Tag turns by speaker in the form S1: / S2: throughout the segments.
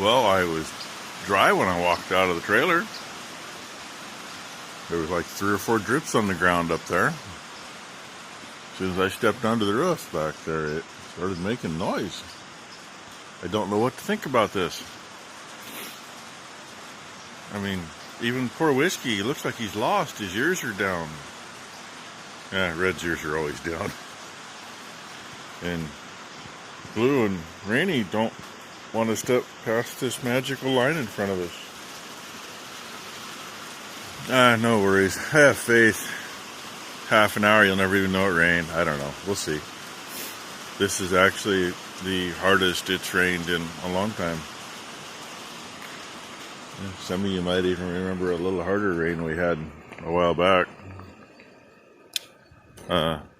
S1: Well, I was dry when I walked out of the trailer. There was like 3 or 4 drips on the ground up there. As soon as I stepped onto the roof back there, it started making noise. I don't know what to think about this. I mean, even poor Whiskey, he looks like he's lost. His ears are down. Yeah, Red's ears are always down. And Blue and Rainy don't want to step past this magical line in front of us. No worries. I have faith. Half an hour, you'll never even know it rained. I don't know. We'll see. This is actually the hardest it's rained in a long time. Some of you might even remember a little harder rain we had a while back.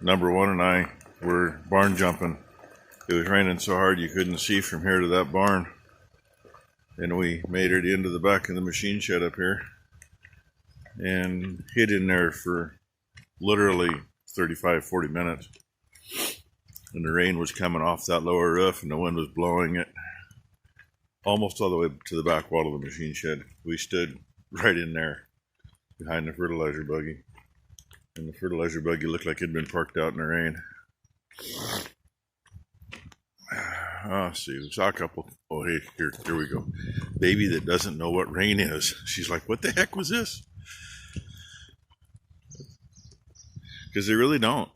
S1: Number one and I were barn jumping. It was raining so hard you couldn't see from here to that barn. And we made it into the back of the machine shed up here and hid in there for literally 35-40 minutes. And the rain was coming off that lower roof and the wind was blowing it almost all the way to the back wall of the machine shed. We stood right in there behind the fertilizer buggy. And the fertilizer buggy looked like it had been parked out in the rain. Oh, see, we saw a couple. Oh, hey, here we go. Baby that doesn't know what rain is. She's like, what the heck was this? Because they really don't.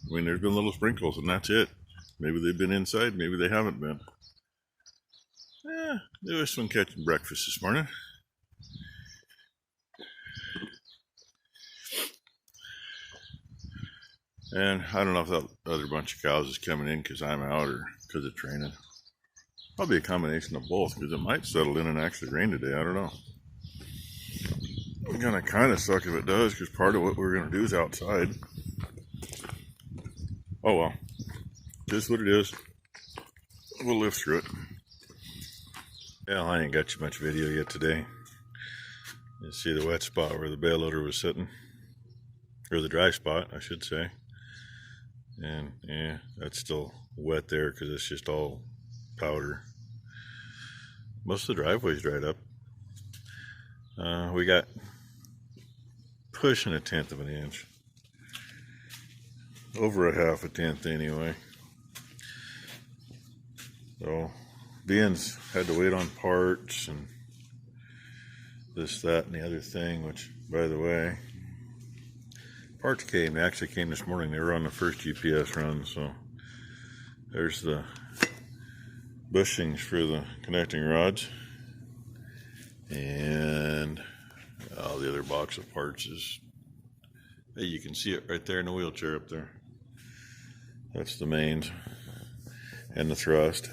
S1: I mean, there's been little sprinkles and that's it. Maybe they've been inside, maybe they haven't been. There was some catching breakfast this morning. And I don't know if that other bunch of cows is coming in because I'm out or because it's raining. Probably a combination of both because it might settle in and actually rain today. I don't know. It's gonna kind of suck if it does because part of what we're gonna do is outside. Oh well, just what it is. We'll live through it. Yeah, I ain't got you much video yet today. You see the wet spot where the bale loader was sitting, or the dry spot, I should say. And yeah, that's still wet there because it's just all powder. Most of the driveway's dried up. We got pushing 1/10 of an inch. Over a 1/2 tenth anyway. So Ben's had to wait on parts and this, that, and the other thing, which, by the way, parts actually came this morning. They were on the first GPS run, so there's the bushings for the connecting rods. And the other box of parts is, hey, you can see it right there in the wheelchair up there. That's the mains and the thrust.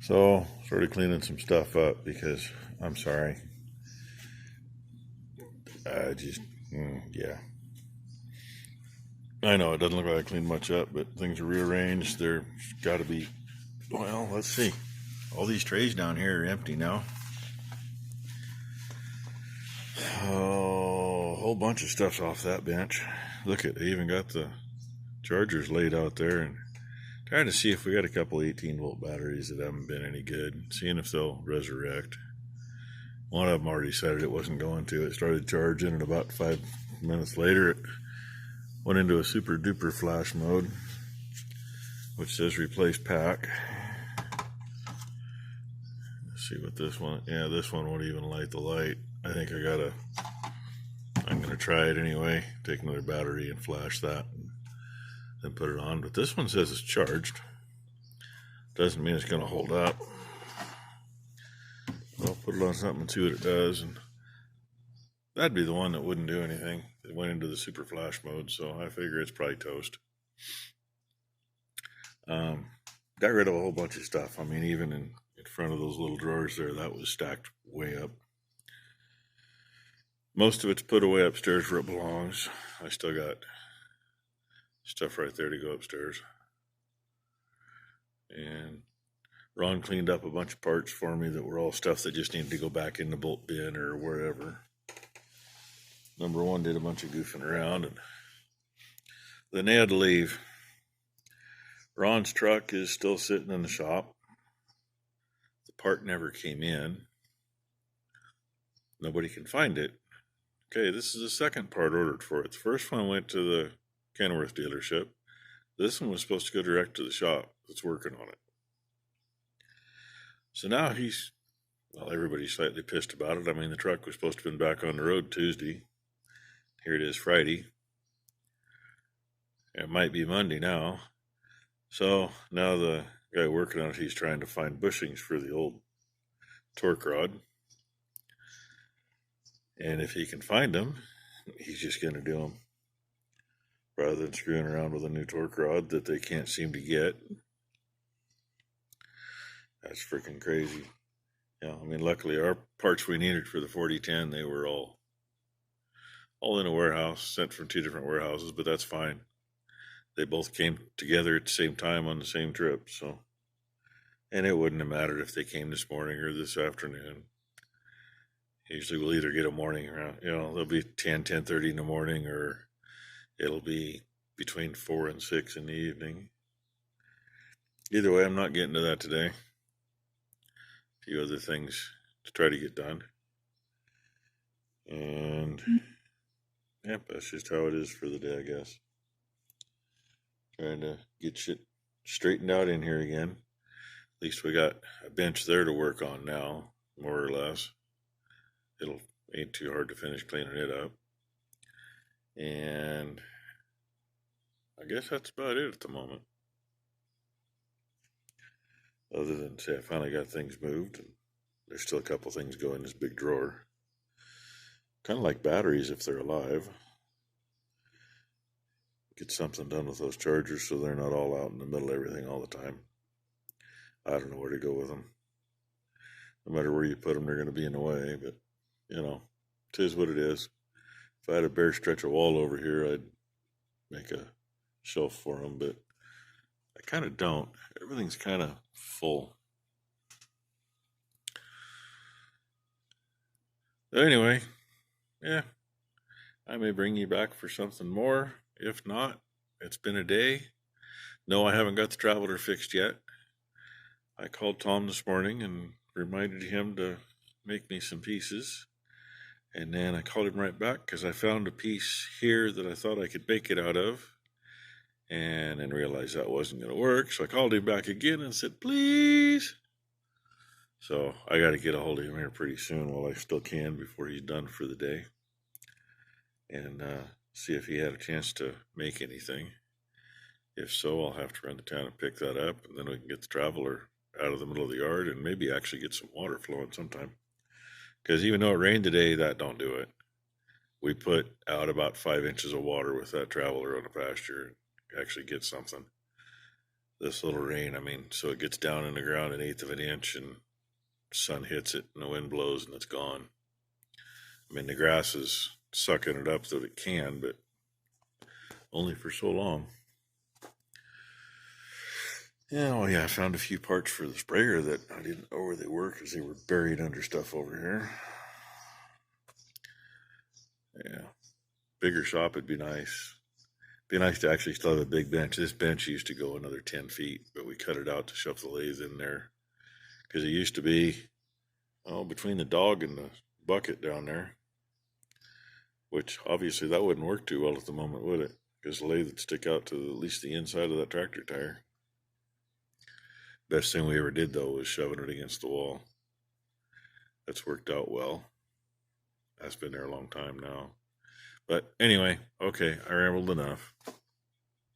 S1: So, started cleaning some stuff up because, I'm sorry, yeah. I know it doesn't look like I cleaned much up, but things are rearranged. There's got to be, well, let's see. All these trays down here are empty now. Oh, a whole bunch of stuff's off that bench. Look at, they even got the chargers laid out there, and trying to see if we got a couple 18-volt batteries that haven't been any good, seeing if they'll resurrect. One of them already decided it wasn't going to. It started charging, and about 5 minutes later, it went into a super duper flash mode, which says replace pack. Let's see what this one, yeah, this one won't even light the light. I think I'm gonna try it anyway. Take another battery and flash that and then put it on. But this one says it's charged. Doesn't mean it's gonna hold up. I'll put it on something and see what it does, and that'd be the one that wouldn't do anything. It went into the super flash mode, so I figure it's probably toast. Got rid of a whole bunch of stuff. I mean, even in front of those little drawers there, that was stacked way up. Most of it's put away upstairs where it belongs. I still got stuff right there to go upstairs. And Ron cleaned up a bunch of parts for me that were all stuff that just needed to go back in the bolt bin or wherever. Number one did a bunch of goofing around, and then they had to leave. Ron's truck is still sitting in the shop. part never came in. Nobody can find it. Okay, this is the second part ordered for it. The first one went to the Kenworth dealership. This one was supposed to go direct to the shop that's working on it. So now everybody's slightly pissed about it. I mean, the truck was supposed to have been back on the road Tuesday. Here it is Friday. It might be Monday now. So now the guy working on it, he's trying to find bushings for the old torque rod. And if he can find them, he's just going to do them. Rather than screwing around with a new torque rod that they can't seem to get. That's freaking crazy. Yeah, I mean, luckily our parts we needed for the 4010, they were all in a warehouse, sent from 2 different warehouses, but that's fine. They both came together at the same time on the same trip, so. And it wouldn't have mattered if they came this morning or this afternoon. Usually we'll either get a morning around, they'll be 10:30 in the morning, or it'll be between 4 and 6 in the evening. Either way, I'm not getting to that today. A few other things to try to get done. And, yep, that's just how it is for the day, I guess. Trying to get shit straightened out in here again. At least we got a bench there to work on now, more or less. It'll ain't too hard to finish cleaning it up. And I guess that's about it at the moment. Other than say I finally got things moved, and there's still a couple things going in this big drawer. Kind of like batteries if they're alive. Get something done with those chargers so they're not all out in the middle of everything all the time. I don't know where to go with them. No matter where you put them, they're going to be in the way, but, it is what it is. If I had a bare stretch of wall over here, I'd make a shelf for them, but I kind of don't. Everything's kind of full. But anyway, yeah, I may bring you back for something more. If not, it's been a day. No, I haven't got the Traveler fixed yet. I called Tom this morning and reminded him to make me some pieces. And then I called him right back because I found a piece here that I thought I could make it out of. And then realized that wasn't going to work. So I called him back again and said, please. So I got to get a hold of him here pretty soon while I still can before he's done for the day. And see if he had a chance to make anything. If so, I'll have to run to town and pick that up. And then we can get the Traveler out of the middle of the yard and maybe actually get some water flowing sometime. Because even though it rained today, that don't do it. We put out about 5 inches of water with that Traveler on the pasture. Actually get something. This little rain, so it gets down in the ground 1/8 of an inch and the sun hits it and the wind blows and it's gone. The grass is sucking it up so that it can, but only for so long. Yeah, I found a few parts for the sprayer that I didn't know where they were because they were buried under stuff over here. Yeah, bigger shop would be nice. Be nice to actually still have a big bench. This bench used to go another 10 feet, but we cut it out to shove the lathe in there because it used to be between the dog and the bucket down there, which obviously that wouldn't work too well at the moment, would it? Because the lathe would stick out to at least the inside of that tractor tire. Best thing we ever did, though, was shoving it against the wall. That's worked out well. That's been there a long time now. But anyway, okay, I rambled enough.